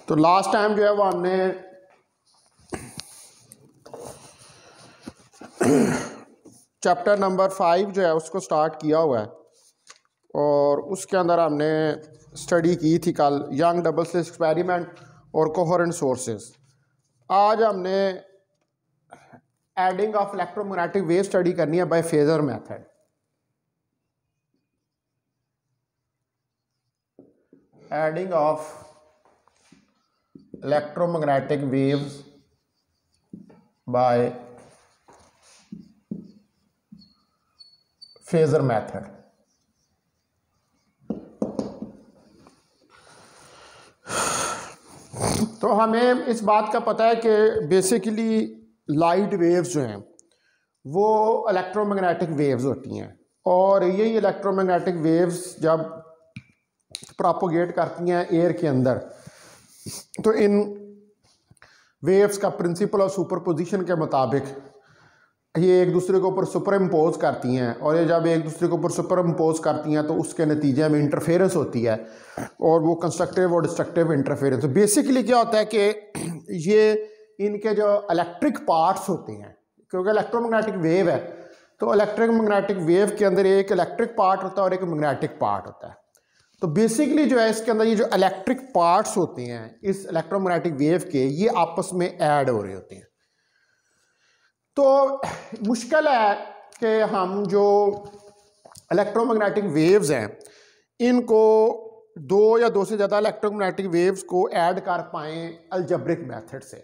तो last time जो है वो हमने चैप्टर नंबर 5 जो है उसको स्टार्ट किया हुआ है और उसके अंदर हमने स्टडी की थी कल यंग डबल स्लिट एक्सपेरिमेंट और कोहेरेंट सोर्सेज। आज हमने adding of electromagnetic wave study करनी है by phasor method. Adding of electromagnetic waves by phasor method. तो हमें इस बात का पता है कि बेसिकली लाइट वेव्स जो हैं वो इलेक्ट्रोमैग्नेटिक वेव्स होती हैं और यही इलेक्ट्रोमैग्नेटिक वेव्स जब प्रोपोगेट करती हैं एयर के अंदर तो इन वेव्स का प्रिंसिपल ऑफ सुपरपोजिशन के मुताबिक ये एक दूसरे के ऊपर सुपर इम्पोज करती हैं और ये जब एक दूसरे के ऊपर सुपर इम्पोज करती हैं तो उसके नतीजे में इंटरफेरेंस होती है और वो कंस्ट्रक्टिव और डिस्ट्रक्टिव इंटरफेरेंस। तो बेसिकली क्या होता है कि ये इनके जो इलेक्ट्रिक पार्ट्स होते हैं, क्योंकि इलेक्ट्रोमैग्नेटिक वेव है तो इलेक्ट्रोमैग्नेटिक वेव के अंदर एक इलेक्ट्रिक पार्ट होता है और एक मैग्नेटिक पार्ट होता है। तो बेसिकली जो है इसके अंदर ये जो इलेक्ट्रिक पार्ट्स होते हैं इस इलेक्ट्रोमैग्नेटिक वेव के, ये आपस में ऐड हो रहे होते हैं। तो मुश्किल है कि हम जो इलेक्ट्रोमैग्नेटिक वेव्स हैं इनको दो या दो से ज़्यादा इलेक्ट्रोमैग्नेटिक वेव्स को ऐड कर पाएँ अलजेब्रिक मेथड से।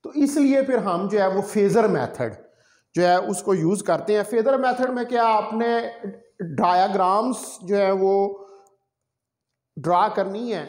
तो इसलिए फिर हम जो है वो फेज़र मेथड जो है उसको यूज़ करते हैं। फेज़र मेथड में क्या आपने डायाग्राम्स जो है वो ड्रा करनी है,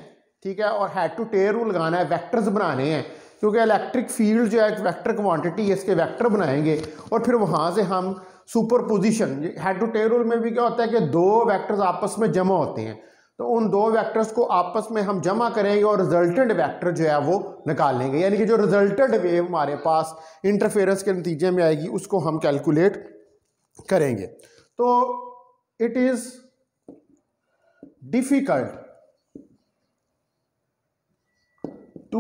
ठीक है, और हेड टू टेल रूल लगाना है, वेक्टर्स बनाने हैं, क्योंकि इलेक्ट्रिक फील्ड जो है एक वेक्टर क्वांटिटी है, इसके वेक्टर बनाएंगे और फिर वहाँ से हम superposition. Head to tail rule में भी क्या होता है कि दो वेक्टर्स आपस में जमा होते हैं तो उन दो वेक्टर्स को आपस में हम जमा करेंगे और रिजल्टेंट वेक्टर जो है वो निकालेंगे, यानी कि जो रिजल्टेंट वेव हमारे पास इंटरफेरेंस के नतीजे में आएगी उसको हम कैलकुलेट करेंगे। तो it is difficult to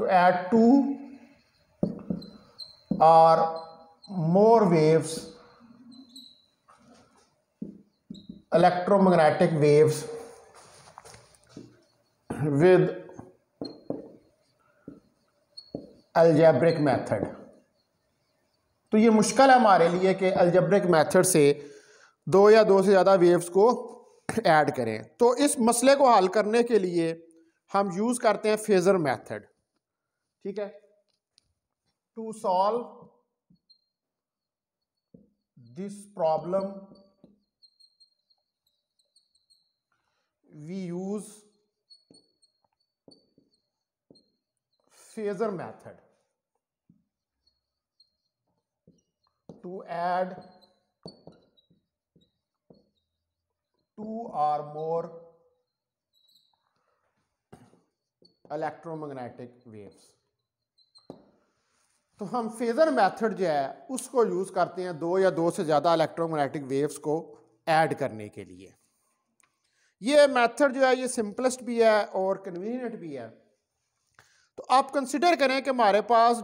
add two or more waves, electromagnetic waves with algebraic method। तो ये मुश्किल है हमारे लिए कि अलजेब्रिक मेथड से दो या दो से ज़्यादा वेव्स को ऐड करें। तो इस मसले को हल करने के लिए हम यूज़ करते हैं फेज़र मेथड, ठीक है। To solve this problem we use phasor method to add two or more electromagnetic waves। तो हम फेज़र मेथड जो है उसको यूज़ करते हैं दो या दो से ज़्यादा इलेक्ट्रोमैग्नेटिक वेव्स को ऐड करने के लिए। ये मेथड जो है ये सिंपलेस्ट भी है और कन्वीनियंट भी है। तो आप कंसिडर करें कि हमारे पास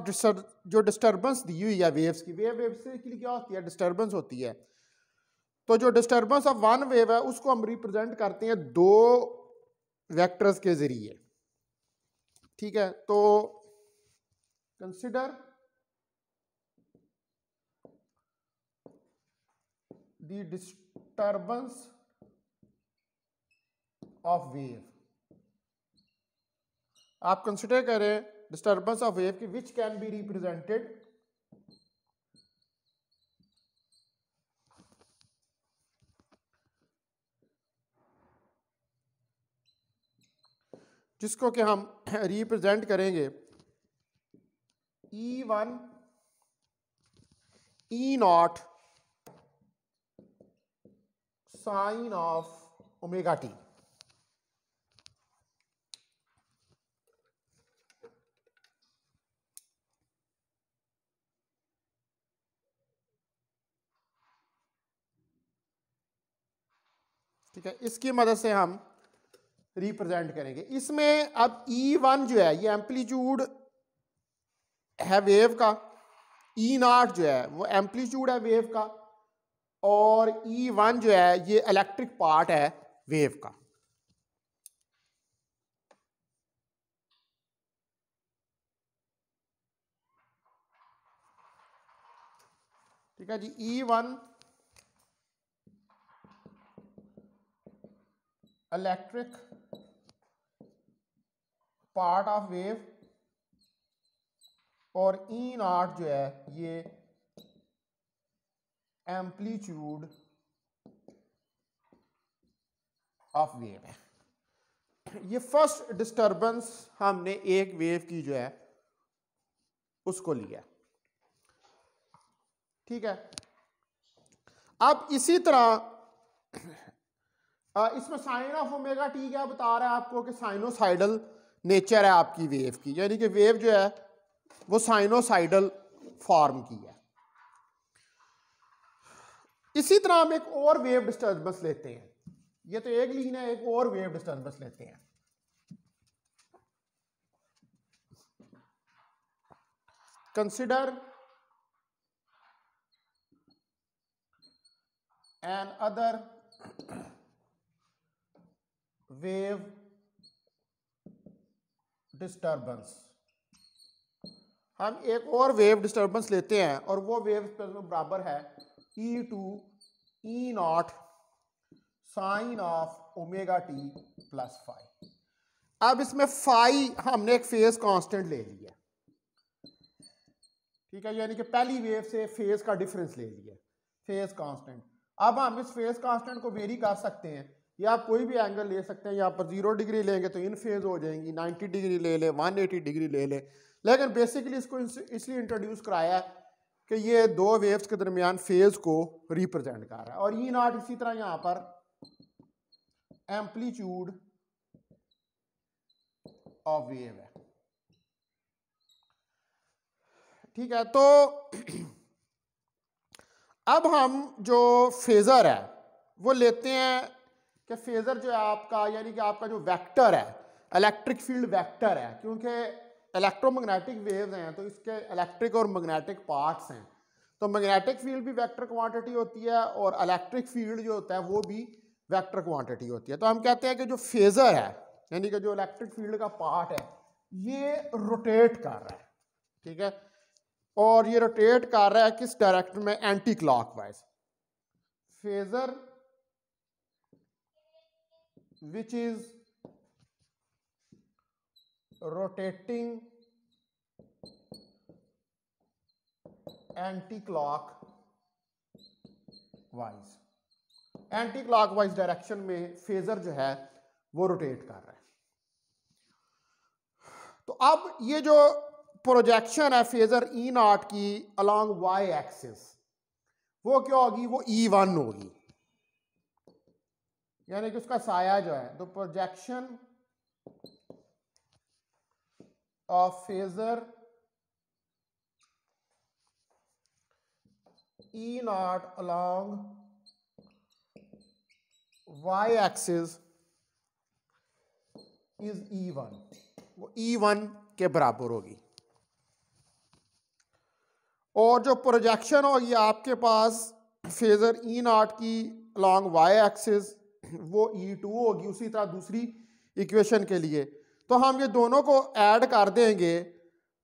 जो डिस्टर्बेंस दी हुई है वेव्स की, वेव्स के लिए क्या होती है, डिस्टर्बेंस होती है। तो जो डिस्टर्बेंस ऑफ वन वेव है उसको हम रिप्रेजेंट करते हैं दो वेक्टर्स के जरिए, ठीक है। तो consider the disturbance of wave. आप कंसिडर करें डिस्टर्बेंस ऑफ वेव की विच कैन बी रिप्रेजेंटेड जिसको कि हम रिप्रेजेंट करेंगे E1 E0 sine of omega T. ठीक है, इसकी मदद से हम रिप्रेजेंट करेंगे। इसमें अब E1 जो है ये एम्पलीट्यूड है वेव का, E0 जो है वो एम्पलीट्यूड है वेव का, और E1 जो है ये इलेक्ट्रिक पार्ट है वेव का। ठीक है जी, E1 electric part of wave और E0 जो है ये एम्पलीट्यूड ऑफ वेव है। ये फर्स्ट डिस्टरबेंस हमने एक वेव की जो है उसको लिया। ठीक है, अब इसी तरह इसमें साइन ऑफ ओमेगा टी क्या बता रहा है आपको कि साइनोसाइडल नेचर है आपकी वेव की, यानी कि वेव जो है वो साइनोसाइडल फॉर्म की है। इसी तरह हम एक और वेव डिस्टर्बेंस लेते हैं, ये तो एक लीन है, एक और वेव डिस्टर्बेंस लेते हैं। Consider N other wave disturbance. हम एक और वेव डिस्टर्बेंस लेते हैं और वो वेव बराबर है E2 E0 sine of omega t plus phi. अब इसमें फाई हमने एक फेज कांस्टेंट ले लिया। ठीक है, यानी कि पहली वेव से फेज का डिफरेंस ले लिया, फेज कांस्टेंट। अब हम इस फेज कांस्टेंट को वेरी कर सकते हैं, या आप कोई भी एंगल ले सकते हैं। यहाँ पर 0 डिग्री लेंगे तो इन फेज हो जाएंगी, 90 डिग्री ले लें, 180 डिग्री ले लें, लेकिन बेसिकली इसको इसलिए इंट्रोड्यूस कराया कि ये दो वेव्स के दरमियान फेज को रिप्रेजेंट कर रहा है। और E0 इसी तरह यहाँ पर एम्पलीट्यूड ऑफ वेव है। ठीक है, तो अब हम जो फेजर है वो लेते हैं कि फेजर जो है आपका, यानी कि आपका जो वेक्टर है, इलेक्ट्रिक फील्ड वेक्टर है, क्योंकि इलेक्ट्रोमैग्नेटिक वेव्स हैं तो इसके इलेक्ट्रिक और मैग्नेटिक पार्ट्स हैं। तो मैग्नेटिक फील्ड भी वेक्टर क्वांटिटी होती है और इलेक्ट्रिक फील्ड जो होता है वो भी वेक्टर क्वांटिटी होती है। तो हम कहते हैं कि जो फेजर है, यानी कि जो इलेक्ट्रिक फील्ड का पार्ट है, ये रोटेट कर रहा है। ठीक है, और ये रोटेट कर रहा है किस डायरेक्शन में? Anti clockwise. Phasor which is rotating anti clockwise, anti clockwise direction में फेजर जो है वो रोटेट कर रहा है। तो अब ये जो प्रोजेक्शन है फेजर E0 की अलोंग वाई एक्सिस, वो क्या होगी? वो E1 होगी, यानी कि उसका साया जो है, the projection of phasor E0 along Y axis is E1, वो E1 के बराबर होगी। और जो प्रोजेक्शन होगी आपके पास फेजर E0 की अलोंग वाई एक्सिस, वो E2 होगी। उसी तरह दूसरी इक्वेशन के लिए तो हम ये दोनों को ऐड कर देंगे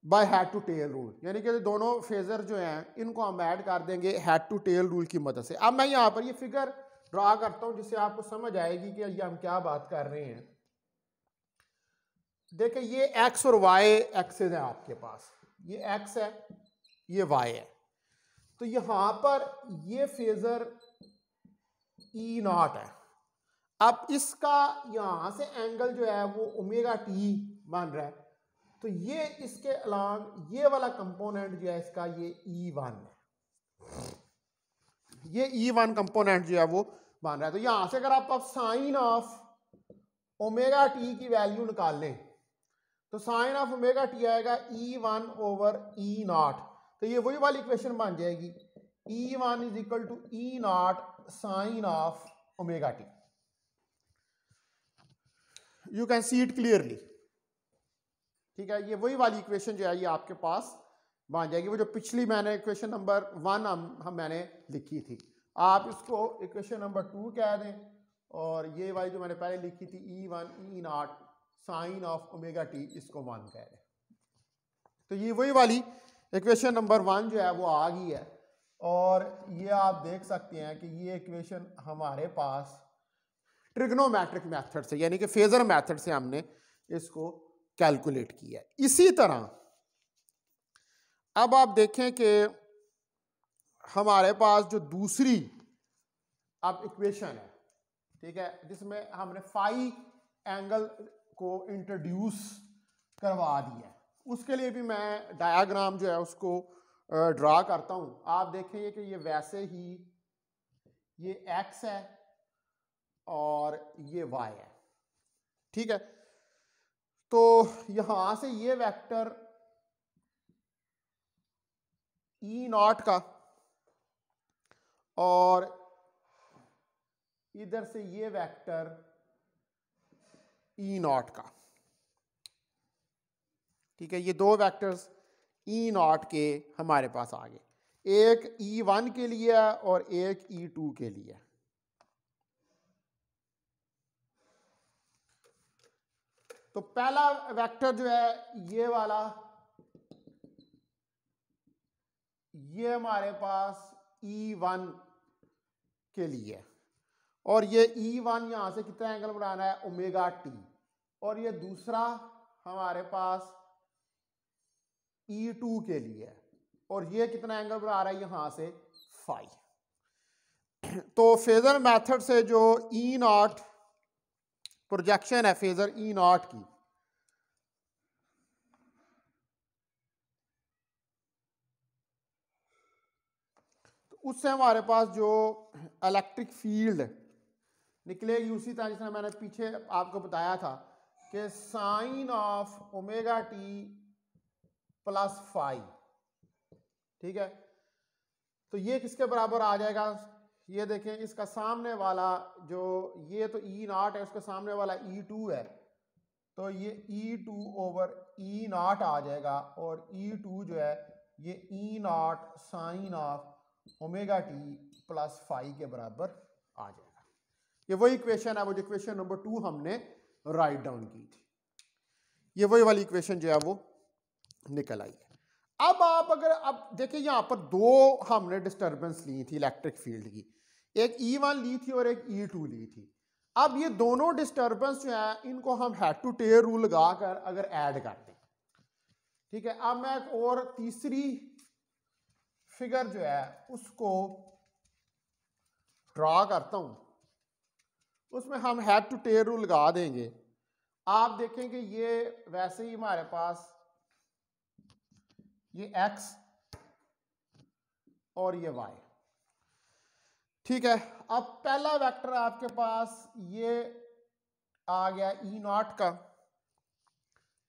by head to tail rule, यानी कि दोनों फेजर जो हैं इनको हम ऐड कर देंगे हेड टू टेल रूल की मदद से। अब मैं यहाँ पर ये फिगर ड्रा करता हूँ जिससे आपको समझ आएगी कि ये हम क्या बात कर रहे हैं। देखिए, ये एक्स और वाई एक्सिस है आपके पास, ये एक्स है, ये वाई है। तो यहां पर ये फेजर E0 है। अब इसका यहां से एंगल जो है वो ओमेगा टी बन रहा है, तो ये इसके अलोंग ये वाला कंपोनेंट जो है इसका, ये E1 है, ये E1 कंपोनेंट जो है वो बन रहा है। तो यहां से अगर आप साइन ऑफ ओमेगा टी की वैल्यू निकाल लें तो साइन ऑफ ओमेगा टी आएगा E1 ओवर E0। तो ये वही वाली इक्वेशन बन जाएगी, E1 is equal to E0 sine of omega t. You can see it clearly. ठीक है, ये वही वाली इक्वेशन जो है ये आपके पास बन जाएगी, वो जो पिछली मैंने इक्वेशन नंबर 1 हम मैंने लिखी थी। आप इसको इक्वेशन नंबर 2 कह दें, और ये वाली जो मैंने पहले लिखी थी E1 E0 sine of omega T, इसको 1 कह दें। तो ये वही वाली इक्वेशन नंबर 1 जो है वो आ गई है, और ये आप देख सकते हैं कि ये इक्वेशन हमारे पास ट्रिग्नोमेट्रिक मेथड से यानी कि फेजर मेथड से हमने इसको कैलकुलेट किया है। इसी तरह अब आप देखें कि हमारे पास जो दूसरी अब इक्वेशन है, ठीक है, जिसमें हमने फाई एंगल को इंट्रोड्यूस करवा दिया है, उसके लिए भी मैं डायग्राम जो है उसको ड्रा करता हूं। आप देखेंगे कि ये वैसे ही ये एक्स है और ये वाई है। ठीक है, तो यहां से ये वेक्टर E0 का और इधर से ये वेक्टर E0 का, ठीक है, ये दो वेक्टर्स E0 के हमारे पास आ गए, एक E1 के लिए है और एक E2 के लिए। तो पहला वेक्टर जो है ये वाला, ये हमारे पास E1 के लिए, और ये E1 यहां से कितना एंगल बनाना है, ओमेगा टी, और ये दूसरा हमारे पास E2 के लिए, और ये कितना एंगल बना रहा है यहां से फाई। तो फेजर मेथड से जो E0 प्रोजेक्शन है फेजर E0 की, तो उससे हमारे पास जो इलेक्ट्रिक फील्ड निकलेगी उसी तरह जिसने मैंने पीछे आपको बताया था कि sine of omega t plus phi. ठीक है, तो ये किसके बराबर आ जाएगा, ये देखें, इसका सामने वाला जो ये तो E0 है, उसके सामने वाला E2 है, तो ये E2 ओवर E0 आ जाएगा, और E2 जो है ये E0 sine of omega t plus phi के बराबर आ जाएगा। ये वही इक्वेशन है, वो जो इक्वेशन नंबर 2 हमने राइट डाउन की थी, ये वही वाली इक्वेशन जो है वो निकल आई है। अब आप अगर अब देखिए यहां पर दो हमने डिस्टर्बेंस ली थी इलेक्ट्रिक फील्ड की, एक E1 ली थी और एक E2 ली थी। अब ये दोनों डिस्टर्बेंस जो है इनको हम हेड टू टेल रूल लगाकर अगर ऐड कर दें, ठीक है, अब मैं एक और तीसरी फिगर जो है उसको ड्रा करता हूं, उसमें हम हेड टू टेल रूल लगा देंगे। आप देखेंगे ये वैसे ही हमारे पास ये x और ये y, ठीक है। अब पहला वेक्टर आपके पास ये आ गया E0 का,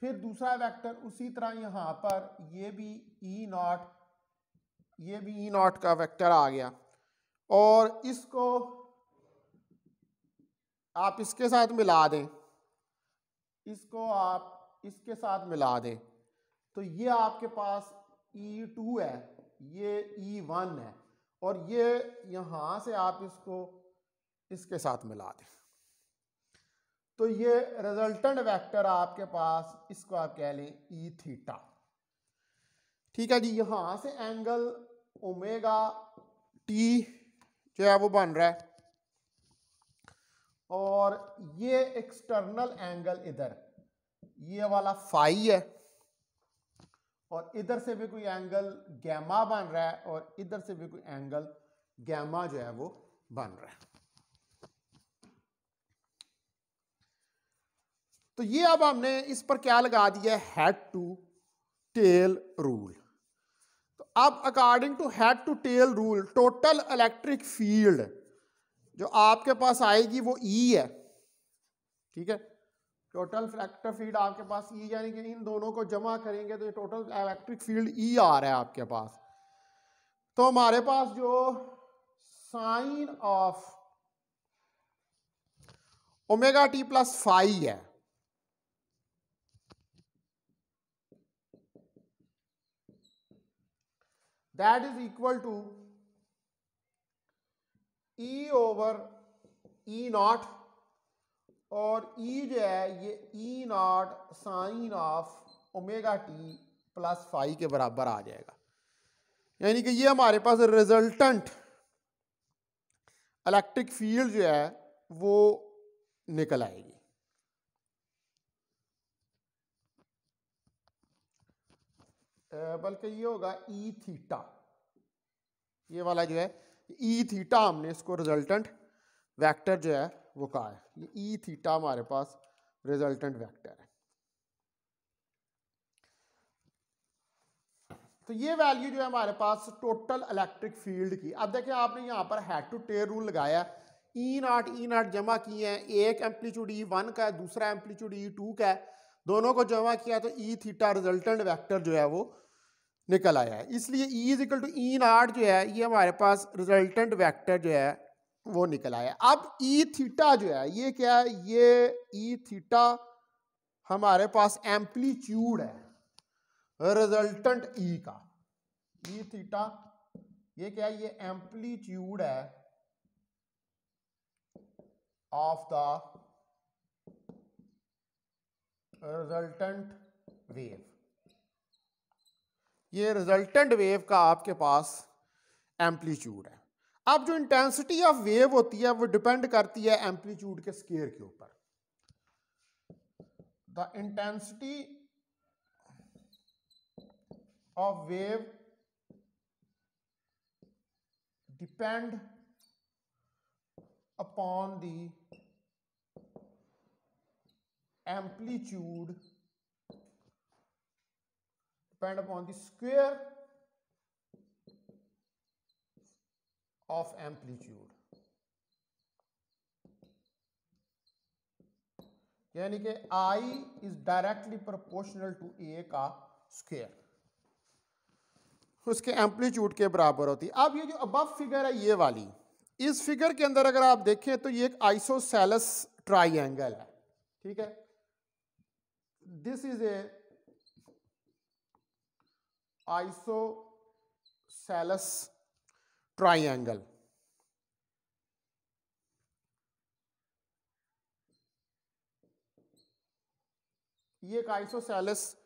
फिर दूसरा वेक्टर उसी तरह यहां पर ये भी E0, ये भी E0 का वेक्टर आ गया, और इसको आप इसके साथ मिला दें, इसको आप इसके साथ मिला दें, तो ये आपके पास E2 है, ये E1 है, और ये यहां से आप इसको इसके साथ मिला दें, तो ये रिजल्टेंट वेक्टर आपके पास, इसको आप कह लें E थीटा। ठीक है जी, यहां से एंगल ओमेगा टी जो है वो बन रहा है, और ये एक्सटर्नल एंगल इधर ये वाला फाई है, और इधर से भी कोई एंगल गैमा बन रहा है, और इधर से भी कोई एंगल गैमा जो है वो बन रहा है। तो ये अब हमने इस पर क्या लगा दिया, हेड टू टेल रूल। तो अब according to head to tail rule total electric field जो आपके पास आएगी वो E है। ठीक है, टोटल इलेक्ट्रिक फील्ड आपके पास E, यानी कि इन दोनों को जमा करेंगे तो ये टोटल इलेक्ट्रिक फील्ड E आ रहा है आपके पास। तो हमारे पास जो sine of omega t plus phi है, that is equal to E over E naught, और ई जो है ये E naught sine of omega t plus phi के बराबर आ जाएगा। यानी कि ये हमारे पास रिजल्टेंट इलेक्ट्रिक फील्ड जो है वो निकल आएगी। बल्कि ये होगा ई थीटा, ये वाला जो है ई थीटा, हमने इसको रिजल्टेंट वेक्टर जो है वो कहा है। ये ई थीटा हमारे पास रिजल्टेंट वेक्टर है। तो ये वैल्यू जो है हमारे पास टोटल इलेक्ट्रिक फील्ड की। अब देखिए आपने यहाँ पर हेड टू टेल रूल लगाया, ई नॉट जमा किए हैं, एक एम्पलीट्यूड ई वन का है, दूसरा एम्पलीट्यूड ई टू का है, दोनों को जमा किया तो ई थीटा रिजल्टेंट वेक्टर जो है वो निकल आया है। इसलिए E is equal to E naught जो है ये हमारे पास रिजल्टेंट वेक्टर जो है वो निकल आया। अब ई थीटा जो है ये क्या है, ये ई थीटा हमारे पास एम्पलीट्यूड है रिजल्टेंट ई का। ई थीटा ये क्या है, ये एम्पलीट्यूड है ऑफ द रिजल्टेंट वेव। ये रिजल्टेंट वेव का आपके पास एम्पलीट्यूड है। अब जो इंटेंसिटी ऑफ वेव होती है वो डिपेंड करती है एम्पलीट्यूड के स्केयर के ऊपर। The intensity of wave depend upon the amplitude, depend upon the square of amplitude, यानी कि I is directly proportional to A का स्क्वायर उसके एम्पलीट्यूड के बराबर होती है। अब ये जो अबव फिगर है ये वाली, इस फिगर के अंदर अगर आप देखें तो ये एक आइसोसेलेस ट्राइंगल है, ठीक है। This is a isosceles triangle. ये एक आइसोसेलेस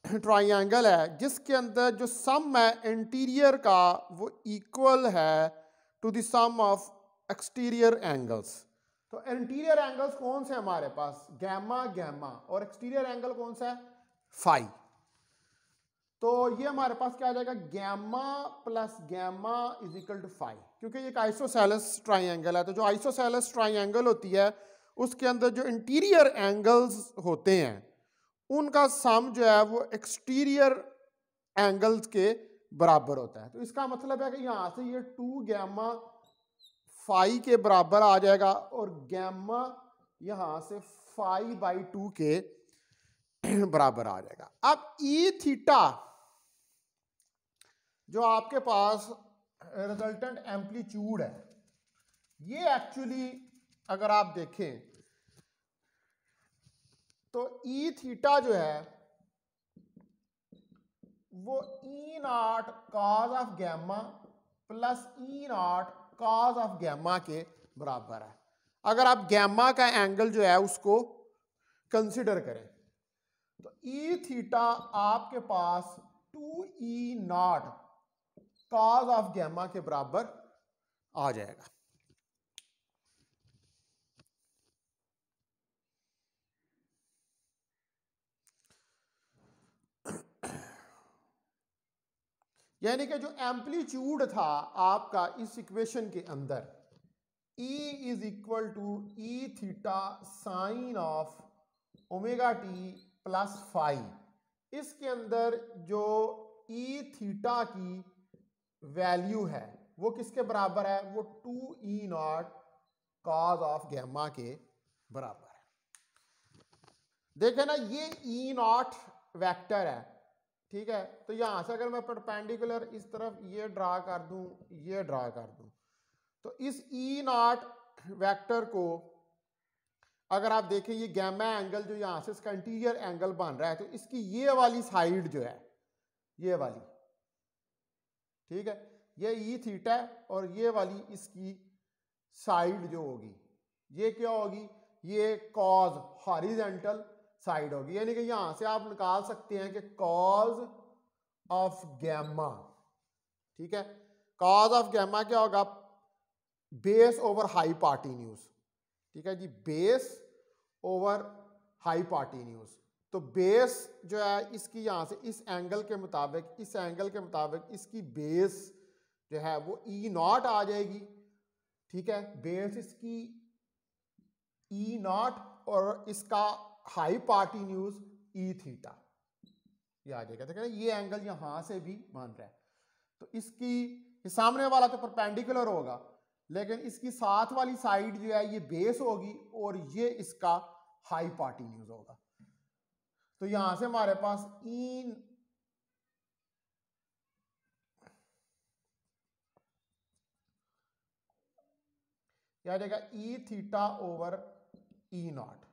ट्राइंगल है जिसके अंदर जो सम है इंटीरियर का वो इक्वल है to the sum of exterior angles. तो इंटीरियर एंगल्स कौन से हमारे पास, गैमा गैमा, और एक्सटीरियर एंगल कौन सा है, फाई। तो ये हमारे पास क्या आ जाएगा, gamma plus gamma is equal to phi, क्योंकि ये एक आइसोसेलेस ट्राइंगल है। तो जो आइसोसेलेस ट्राइंगल होती है उसके अंदर जो इंटीरियर एंगल्स होते हैं उनका सम जो है वो एक्सटीरियर एंगल्स के बराबर होता है। तो इसका मतलब है कि यहां से ये 2 गैमा फाई के बराबर आ जाएगा और गैमा यहां से फाई बाई 2 के बराबर आ जाएगा। अब ई थीटा जो आपके पास रिजल्टेंट एम्पलीट्यूड है, ये एक्चुअली अगर आप देखें तो ई थीटा जो है वो E naught cos of gamma plus E naught cos of gamma के बराबर है। अगर आप गैमा का एंगल जो है उसको कंसिडर करें तो ई थीटा आपके पास 2e naught cos of gamma के बराबर आ जाएगा। यानी कि जो एम्पलीट्यूड था आपका इस इक्वेशन के अंदर, E is equal to E theta sine of omega t plus phi, इसके अंदर जो ई थीटा की वैल्यू है वो किसके बराबर है, वो 2e naught cos of gamma के बराबर है। देखे ना, ये ई नॉट वेक्टर है, ठीक है। तो यहां से अगर मैं परपेंडिकुलर इस तरफ ये ड्रा कर दूं, ये ड्रा कर दूं, तो इस ई नॉट वेक्टर को अगर आप देखें, ये गैमा एंगल जो यहां से इसका इंटीरियर एंगल बन रहा है, तो इसकी ये वाली साइड जो है, ये वाली, ठीक है, ये ई थीटा है और ये वाली इसकी साइड जो होगी ये क्या होगी, ये कॉज हॉरिजेंटल साइड होगी। यानी कि यहां से आप निकाल सकते हैं कि कॉज ऑफ गैमा, ठीक है, कॉज ऑफ गैमा क्या होगा, बेस ओवर हाइपोटेन्यूज, ठीक है जी, बेस ओवर हाइपोटेन्यूज। तो बेस जो है इसकी यहां से इस एंगल के मुताबिक, इस एंगल के मुताबिक इसकी बेस जो है वो ई नॉट आ जाएगी, ठीक है, बेस इसकी ई नॉट और इसका हाइपोटेन्यूज ई थीटा ये आ जाएगा। देखिए ये एंगल यहां से भी बन रहा है, तो इसकी सामने वाला तो परपेंडिकुलर होगा लेकिन इसकी साथ वाली साइड जो है ये बेस होगी और ये इसका हाइपोटेन्यूज होगा। तो यहां से हमारे पास ई क्या जाएगा, E theta over E naught,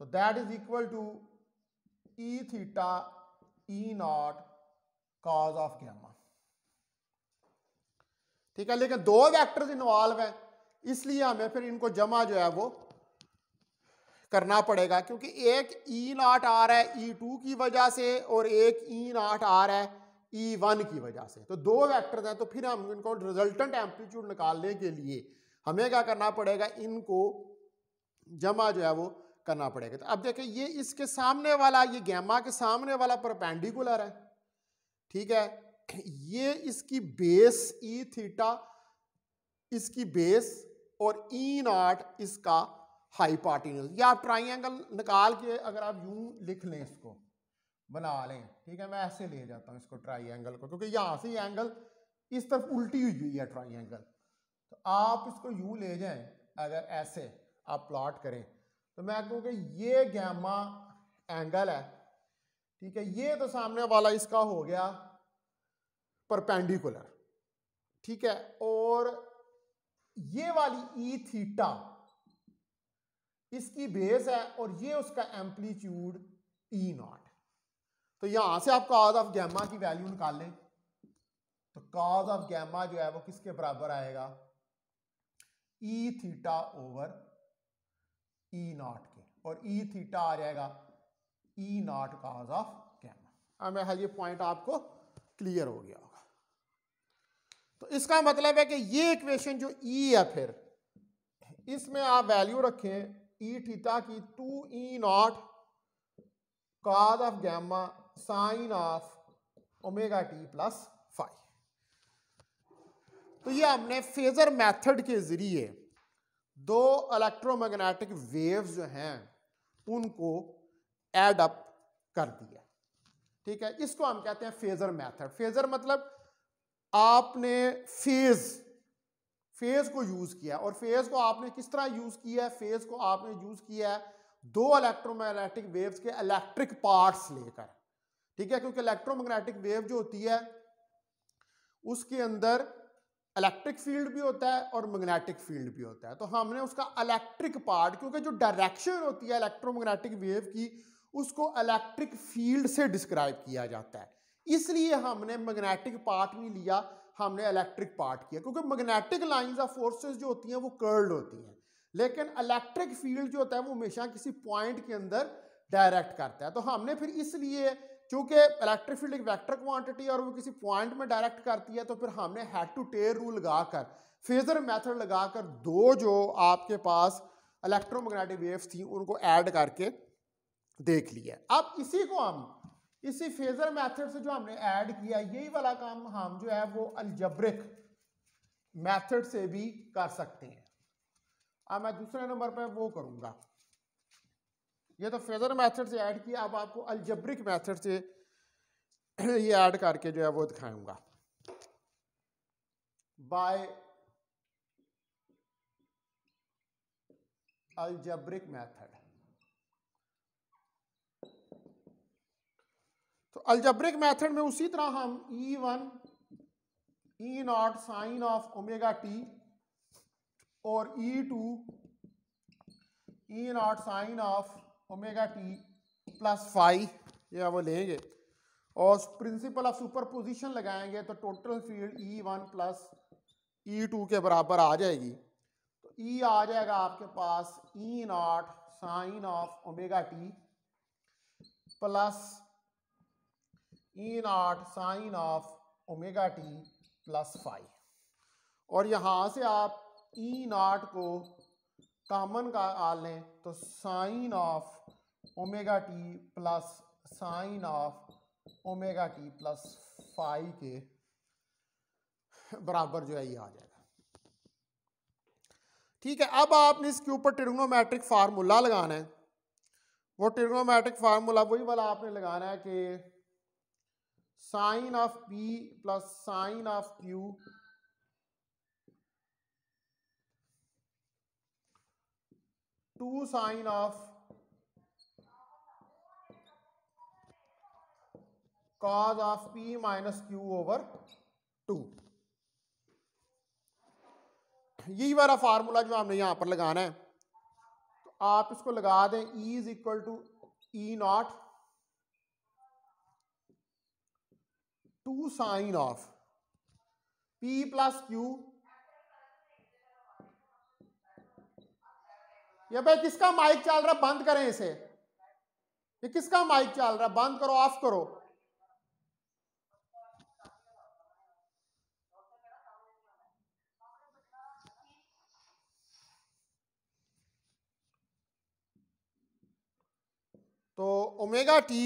तो that is equal to E theta E naught cos of gamma, ठीक है। लेकिन दो वेक्टर्स इन्वॉल्व है इसलिए हमें फिर इनको जमा जो है वो करना पड़ेगा, क्योंकि एक ई नॉट आ रहा है ई टू की वजह से और एक ई नॉट आ रहा है ई वन की वजह से, तो दो वेक्टर्स हैं। तो फिर हम इनको रिजल्टेंट एम्पलीट्यूड निकालने के लिए हमें क्या करना पड़ेगा, इनको जमा जो है वो करना पड़ेगा। तो अब देखिए ये इसके सामने वाला, ये गैमा के सामने वाला परपेंडिकुलर है, ठीक है, ये इसकी बेस ई थीटा इसकी बेस और ई नॉट इसका हाइपोटेन्यूज। या आप ट्राइंगल निकाल के अगर आप यूं लिख लें, इसको बना लें, ठीक है, मैं ऐसे ले जाता हूं इसको ट्राइंगल को, क्योंकि यहां से एंगल इस तरफ उल्टी हुई है ट्राइंगल, तो आप इसको यूं ले जाएं, अगर ऐसे आप प्लॉट करें तो मैं कहूँ कि ये गैमा एंगल है, ठीक है, ये तो सामने वाला इसका हो गया परपेंडिकुलर, ठीक है, और ये वाली ई थीटा इसकी बेस है और ये उसका एम्पलीट्यूड ई नॉट। तो यहां से आप कॉज ऑफ गैमा की वैल्यू निकाल लें, तो कॉज ऑफ गैमा जो है वो किसके बराबर आएगा, ई थीटा ओवर ई नॉट के, और ई थीटा आ जाएगा ई नॉट कॉज ऑफ गैमा। अब ये पॉइंट आपको क्लियर हो गया होगा। तो इसका मतलब है कि ये इक्वेशन जो ई है, फिर इसमें आप वैल्यू रखें ई थीटा की 2 E naught cos of gamma sine of omega t plus 5। तो ये हमने फेजर मेथड के जरिए दो इलेक्ट्रोमैग्नेटिक वेव्स जो हैं उनको ऐड अप कर दिया, ठीक है। इसको हम कहते हैं फेजर मेथड। फेजर मतलब आपने फेज को यूज किया, और फेज को आपने किस तरह यूज किया है, फेज को आपने यूज किया है दो इलेक्ट्रोमैग्नेटिक वेव्स के इलेक्ट्रिक पार्ट्स लेकर, ठीक है, क्योंकि इलेक्ट्रोमैग्नेटिक वेव जो होती है उसके अंदर इलेक्ट्रिक फील्ड भी होता है और मैग्नेटिक फील्ड भी होता है। तो हमने उसका इलेक्ट्रिक पार्ट, क्योंकि जो डायरेक्शन होती है इलेक्ट्रोमैग्नेटिक वेव की उसको इलेक्ट्रिक फील्ड से डिस्क्राइब किया जाता है, इसलिए हमने मैग्नेटिक पार्ट नहीं लिया, हमने इलेक्ट्रिक पार्ट किया, क्योंकि मैग्नेटिक लाइंस ऑफ फोर्सेस जो होती हैं वो कर्ल्ड होती हैं, लेकिन इलेक्ट्रिक फील्ड जो होता है वो हमेशा किसी पॉइंट के अंदर डायरेक्ट करता है। तो हमने फिर इसलिए, क्योंकि इलेक्ट्रिक फील्ड एक वेक्टर क्वांटिटी और वो किसी पॉइंट में डायरेक्ट करती है, तो फिर हमने हेड टू टेल रूल लगाकर, फेजर मेथड लगाकर दो जो आपके पास इलेक्ट्रोमैग्नेटिक वेव्स थी उनको ऐड करके देख लिया। अब इसी को हम इसी फेजर मेथड से जो हमने ऐड किया, यही वाला काम हम जो है वो अलजेब्रिक मेथड से भी कर सकते हैं। अब मैं दूसरे नंबर पर वो करूंगा, ये तो फेजर मेथड से ऐड किया, अब आपको अलजेब्रिक मेथड से ये ऐड करके जो है वो दिखाऊंगा बाय अलजेब्रिक मेथड। तो अलजेब्रिक मेथड में उसी तरह हम E1 E naught sine of omega t और E2 E naught sine of omega t plus 5 ये वो लेंगे, और प्रिंसिपल ऑफ सुपरपोजिशन लगाएंगे तो total field E1 plus E2 के बराबर आ जाएगी। तो E आ जाएगा आपके पास E0 sine of omega t plus E0 sine of omega t plus phi. और यहाँ से आप E0 को कॉमन का लें तो sine of omega t plus sine of omega t plus phi के बराबर जो है ये आ जाएगा। ठीक है, अब आपने इसके ऊपर ट्रिग्नोमेट्रिक फार्मूला लगाना है। वो ट्रिग्नोमेट्रिक फार्मूला वही वाला आपने लगाना है कि sine of P plus sine of Q two sine of cos of P minus Q over 2। यही वाला फार्मूला जो हमने यहां पर लगाना है, तो आप इसको लगा दें E is equal to E0 two sine of P plus Q. ये भाई किसका माइक चल रहा, बंद करें इसे। ये किसका माइक चल रहा, बंद करो, ऑफ करो। तो omega t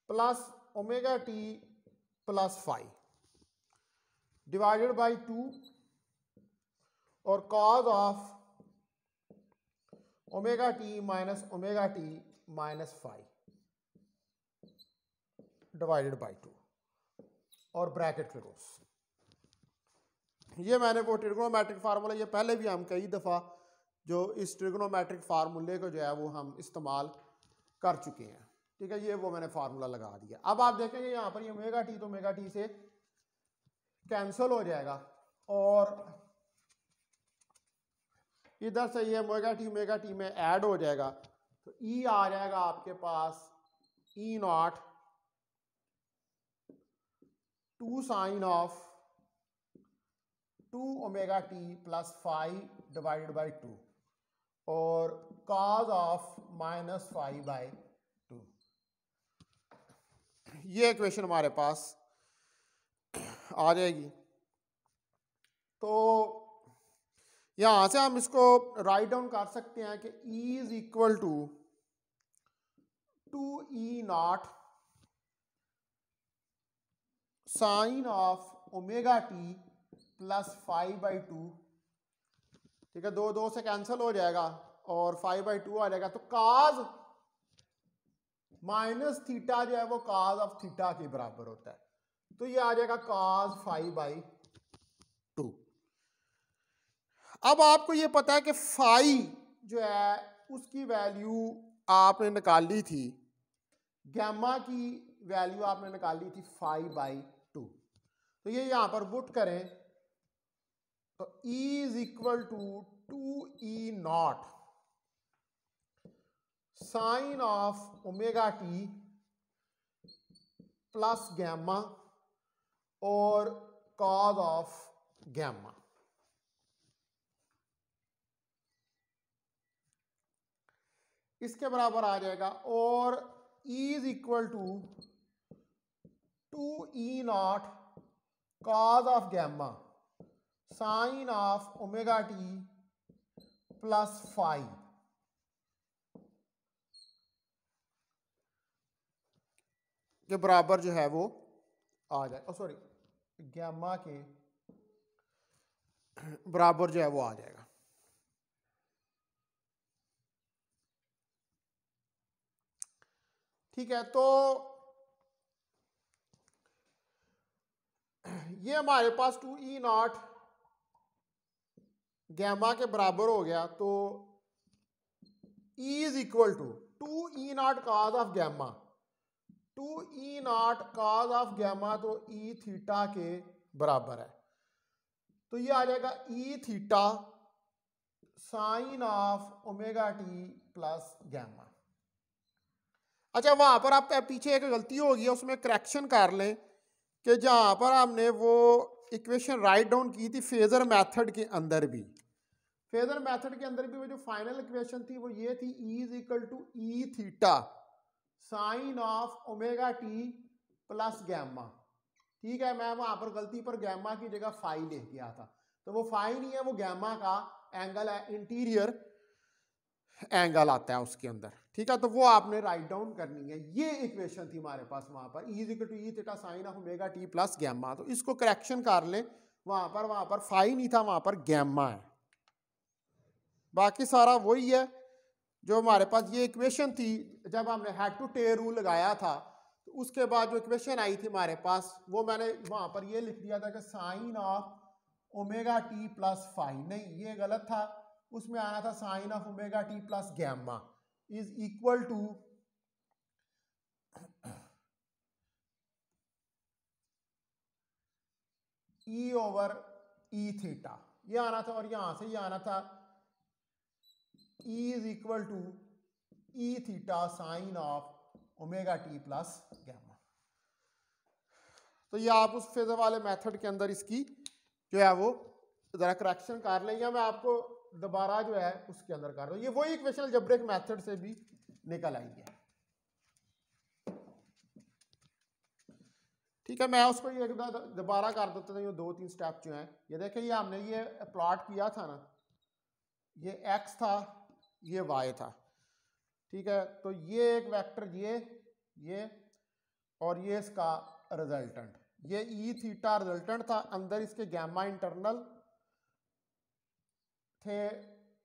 plus omega t plus five divided by 2 और cos of omega T minus five divided by 2 और ब्रैकेट क्लोज। ये मैंने वो ट्रिग्नोमेट्रिक फार्मूला, ये पहले भी हम कई दफ़ा जो इस ट्रिग्नोमेट्रिक फार्मूले को जो है वो हम इस्तेमाल कर चुके हैं। ठीक है, ये वो मैंने फार्मूला लगा दिया। अब आप देखेंगे यहाँ पर ये ओमेगा टी तो ओमेगा टी से कैंसिल हो जाएगा और इधर से ये ओमेगा टी में ऐड हो जाएगा। तो E आ जाएगा आपके पास E0 two sine of 2 omega t plus five divided by 2 और cos of minus five by 2। ये इक्वेशन हमारे पास आ जाएगी। तो यहां से हम इसको राइट डाउन कर सकते हैं कि E is equal to 2E0 sine of omega t plus 5/2। ठीक है, 2 से कैंसिल हो जाएगा और 5/2 आ जाएगा। तो काज माइनस थीटा जो है वो काज ऑफ थीटा के बराबर होता है। तो ये आ जाएगा काज 5/2। अब आपको ये पता है कि फाई जो है उसकी वैल्यू आपने निकाली थी, गैमा की वैल्यू आपने निकाली थी 5/2। तो ये यहां पर पुट करें तो E is equal to 2E0 sine of omega t plus gamma और कॉज ऑफ गैमा। इसके बराबर आ जाएगा और E is equal to 2E0 cos of gamma sine of omega t plus 5 के बराबर जो है वो आ जाएगा। सॉरी, गैमा के बराबर जो है वो आ जाएगा। ठीक है, तो ये हमारे पास 2E0 गैमा के बराबर हो गया। तो E is equal to 2E0 cos of gamma, 2E0 cos of gamma तो E थीटा के बराबर है। तो ये आ जाएगा E theta sine of omega t plus gamma. अच्छा, वहां पर आप पीछे एक गलती होगी है, उसमें करेक्शन कर लें कि जहां पर हमने वो इक्वेशन राइट डाउन की थी फेजर मेथड के अंदर भी, फेजर मेथड के अंदर भी वो जो फाइनल इक्वेशन थी वो ये थी E is equal to E theta sine of omega t plus gamma. ठीक है, मैं वहां पर गलती पर गैमा की जगह फाई लिख गया था, तो वो फाई नहीं है, वो गैमा का एंगल है, इंटीरियर एंगल आता है उसके अंदर। ठीक है, तो वो आपने राइट डाउन करनी है। ये इक्वेशन थी हमारे पास वहां पर E equal to E theta sine of omega t plus gamma, तो इसको करेक्शन कर लें, वहां पर फाई नहीं था, वहां पर गैमा है। बाकी सारा वही है जो हमारे पास ये इक्वेशन थी जब हमने हेड टू टेल रूल लगाया था, तो उसके बाद जो इक्वेशन आई थी हमारे पास वो मैंने वहां पर ये लिख दिया था कि sine of omega t plus phi, नहीं ये गलत था, उसमें आना था sine of omega t plus gamma is equal to E over E theta, ये आना था, और यहां से ये आना था E is equal to E theta sine of omega t plus gamma. तो ये आप उस फेजर वाले मेथड के अंदर इसकी जो है वो जरा करेक्शन कर लें, या मैं आपको दोबारा जो है उसके अंदर कर रहा हूं, ये वही इक्वेशन अलजेब्रिक मेथड से भी निकल आई है। ठीक है, मैं उसको ये दोबारा कर देता हूँ, ये 2-3 स्टेप जो हैं, ये देखें, ये हमने ये प्लॉट किया था ना, ये x था, ये y था। ठीक है, तो ये एक वेक्टर ये और ये इसका रिजल्टेंट, ये ई थीटा रिजल्टेंट था, अंदर इसके गैमा इंटरनल थे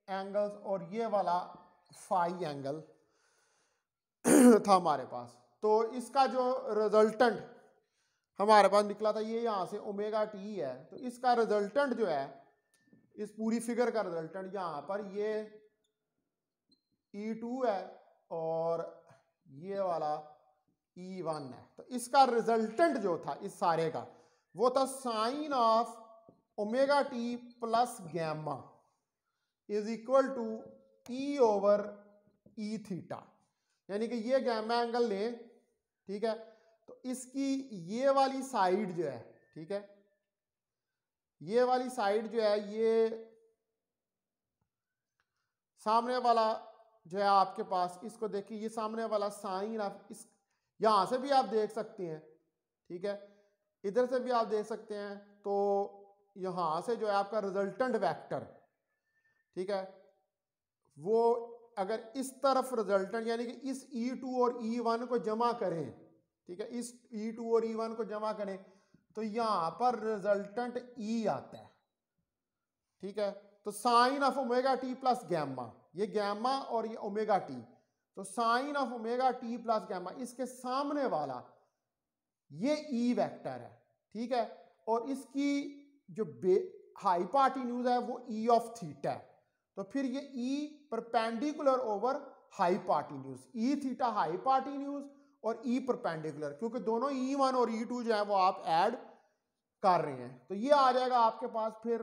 एंगल्स, और ये वाला फाई एंगल था हमारे पास। तो इसका जो रिजल्टेंट हमारे पास निकला था ये यहां से ओमेगा टी है, तो इसका रिजल्टेंट जो है इस पूरी फिगर का रिजल्टेंट यहां पर ये E2 है और ये वाला E1 है, तो इसका रिजल्टेंट जो था इस सारे का वो था sine of omega t plus gamma is equal to E over E theta, यानी कि ये गैमा एंगल ले, ठीक है, तो इसकी ये वाली साइड जो है, ठीक है, ये वाली साइड जो है, ये सामने वाला जो है आपके पास, इसको देखिए, ये सामने वाला साइन ऑफ इस, यहां से भी आप देख सकते हैं, ठीक है, इधर से भी आप देख सकते हैं, तो यहां से जो है आपका रिजल्टेंट वेक्टर, ठीक है, वो अगर इस तरफ रिजल्टेंट यानी कि इस E2 और E1 को जमा करें, ठीक है, इस E2 और E1 को जमा करें, तो यहां पर रिजल्टेंट E आता है। ठीक है, तो sine of omega t plus gamma, ये गैमा और ये ओमेगा टी, तो sine of omega t plus gamma, इसके सामने वाला ये ई वेक्टर है। ठीक है, और इसकी जो हाइपोटेन्यूज है वो ई ऑफ थीटा है, तो फिर ये E perpendicular over hypotenuse, E theta hypotenuse और ई परपेंडिकुलर, क्योंकि दोनों E1 और E2 जो है वो आप ऐड कर रहे हैं, तो ये आ जाएगा आपके पास फिर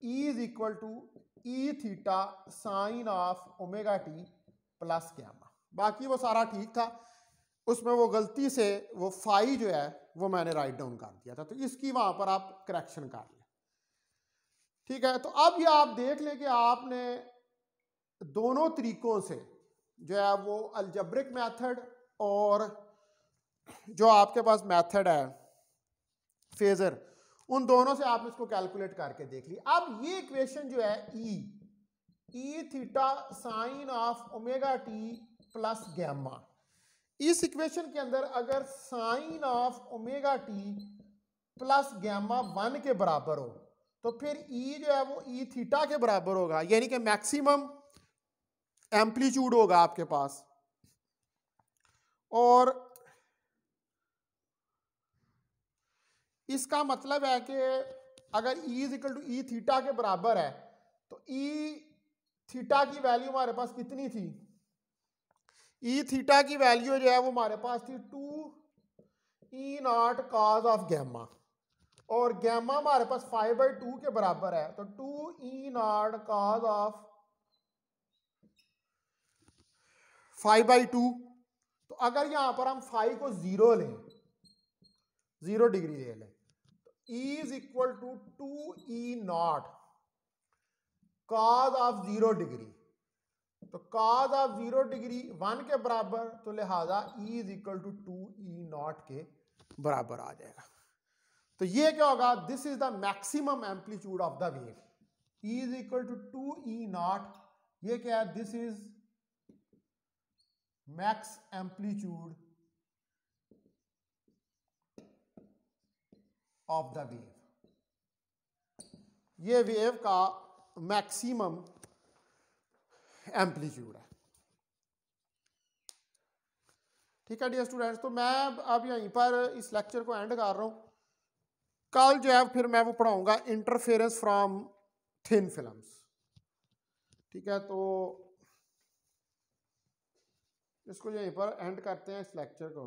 E is equal to E theta sine of omega t plus gamma. बाकी वो सारा ठीक था, उसमें वो गलती से वो फाई जो है वो मैंने राइट डाउन कर दिया था, तो इसकी वहां पर आप करेक्शन कर लें। ठीक है, तो अब ये आप देख लें कि आपने दोनों तरीकों से जो है वो अलजेब्रिक मेथड और जो आपके पास मेथड है फेजर, उन दोनों से आप इसको कैलकुलेट करके देख ली। अब ये इक्वेशन जो है E theta sine of omega t plus gamma, इस इक्वेशन के अंदर अगर sine of omega t plus gamma 1 के बराबर हो, तो फिर ई जो है वो ई थीटा के बराबर होगा, यानी कि मैक्सिमम एम्पलीट्यूड होगा आपके पास, और इसका मतलब है कि अगर E is equal to E theta के बराबर है, तो ई थीटा की वैल्यू हमारे पास कितनी थी, ई थीटा की वैल्यू जो है वो हमारे पास थी 2E0 कॉज ऑफ गैमा, और गैमा हमारे पास 5/2 के बराबर है, तो 2E0 कॉज ऑफ 5/2 तो अगर यहां पर हम फाई को 0 लें, 0 डिग्री ले लें, तो E is equal to 2E0 cos of 0 degree. तो कॉज ऑफ 0 डिग्री 1 के बराबर, तो लिहाजा E is equal to 2E0 के बराबर आ जाएगा। तो ये क्या होगा, this is the maximum amplitude of the wave. E is equal to 2E0, ये क्या है, this is max amplitude of the wave. ये वेव का मैक्सिमम एम्पलीट्यूड है। ठीक है डियर स्टूडेंट्स, तो मैं अब यहीं पर इस लेक्चर को एंड कर रहा हूं। कल जो है फिर मैं वो पढ़ाऊंगा इंटरफेरेंस फ्रॉम थिन फिल्म्स। ठीक है, तो इसको यहीं पर एंड करते हैं इस लेक्चर को।